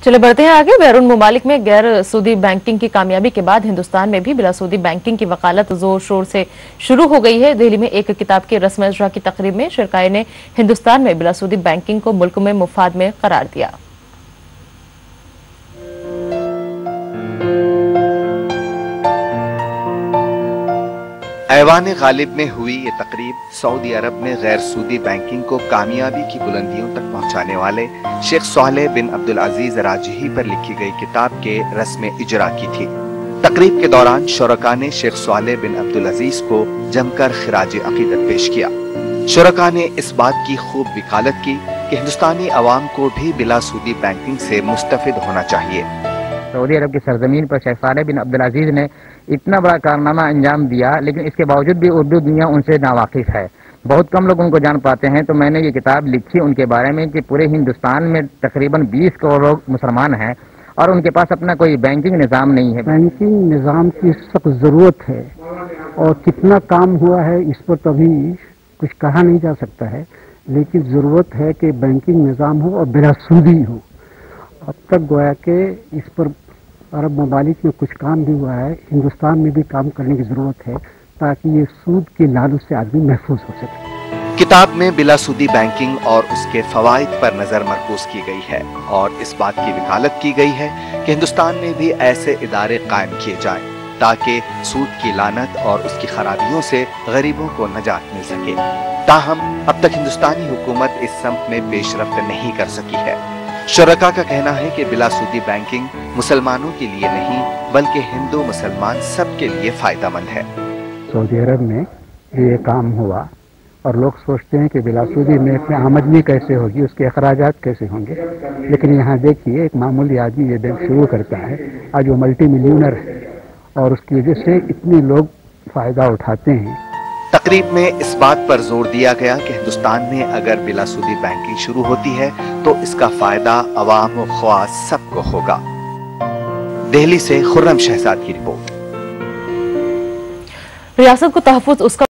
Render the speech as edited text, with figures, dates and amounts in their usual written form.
चले बढ़ते हैं आगे। बैरून ममालिक में गैर सूदी बैंकिंग की कामयाबी के बाद हिंदुस्तान में भी बिला सूदी बैंकिंग की वकालत जोर शोर से शुरू हो गई है। दिल्ली में एक किताब की रस्म इजरा की तकरीब में शरकाए ने हिंदुस्तान में बिला सूदी बैंकिंग को मुल्क में मुफाद में करार दिया। ऐवान गालिब में हुई ये तकरीब सऊदी अरब में गैर सूदी बैंकिंग को कामयाबी की बुलंदियों तक पहुंचाने वाले शेख सोहेल बिन अब्दुल अजीज राजही पर लिखी गई किताब के रस्म इजरा की थी। तकरीब के दौरान शुरका ने शेख सोहेल बिन अब्दुल अजीज को जमकर खिराज अकीदत पेश किया। शुरका ने इस बात की खूब वकालत की कि हिंदुस्तानी अवाम को भी बिला सूदी बैंकिंग से मुस्तफिद होना चाहिए। सऊदी अरब की सरजमीन पर शेख सोहेल बिन अब्दुल अजीज ने इतना बड़ा कारनामा अंजाम दिया, लेकिन इसके बावजूद भी उर्दू दुनिया उनसे नावाकिफ है। बहुत कम लोग उनको जान पाते हैं। तो मैंने ये किताब लिखी उनके बारे में कि पूरे हिंदुस्तान में तकरीबन 20 करोड़ लोग मुसलमान हैं और उनके पास अपना कोई बैंकिंग निज़ाम नहीं है। बैंकिंग निज़ाम की सख्त ज़रूरत है और कितना काम हुआ है इस पर तो अभी कुछ कहा नहीं जा सकता है, लेकिन ज़रूरत है कि बैंकिंग निज़ाम हो और बिला सूदी हो। अब तक गोया के इस पर अरब ममालिक में कुछ काम भी हुआ है, हिंदुस्तान में भी काम करने की ज़रूरत है ताकि ये सूद की लालच से आदमी महफूज हो सके। किताब में बिला सूदी बैंकिंग और उसके फवाइद पर नजर मरकूज की गई है और इस बात की वकालत की गई है कि हिंदुस्तान में भी ऐसे इदारे कायम किए जाएं ताकि सूद की लानत और उसकी खराबियों से गरीबों को नजात मिल सके। ताहम अब तक हिंदुस्तानी हुकूमत इस सम्त में पेशरफ्त नहीं कर सकी है। शुरका का कहना है कि बिला सूदी बैंकिंग मुसलमानों के लिए नहीं बल्कि हिंदू मुसलमान सबके लिए फायदेमंद है। सऊदी अरब में ये काम हुआ और लोग सोचते हैं कि बिला सूदी में आमदनी कैसे होगी, उसके अखराजात कैसे होंगे, लेकिन यहाँ देखिए एक मामूली आदमी ये बैंक शुरू करता है, आज वो मल्टी मिलियनर है और उसकी वजह से इतने लोग फायदा उठाते हैं। तकरीब में इस बात पर जोर दिया गया कि हिंदुस्तान में अगर बिला सूदी बैंकिंग शुरू होती है तो इसका फायदा अवाम व ख्वास सबको होगा। दिल्ली से खुर्रम शहजाद की रिपोर्ट। रियासत को तहफ़्फ़ुज़ उसका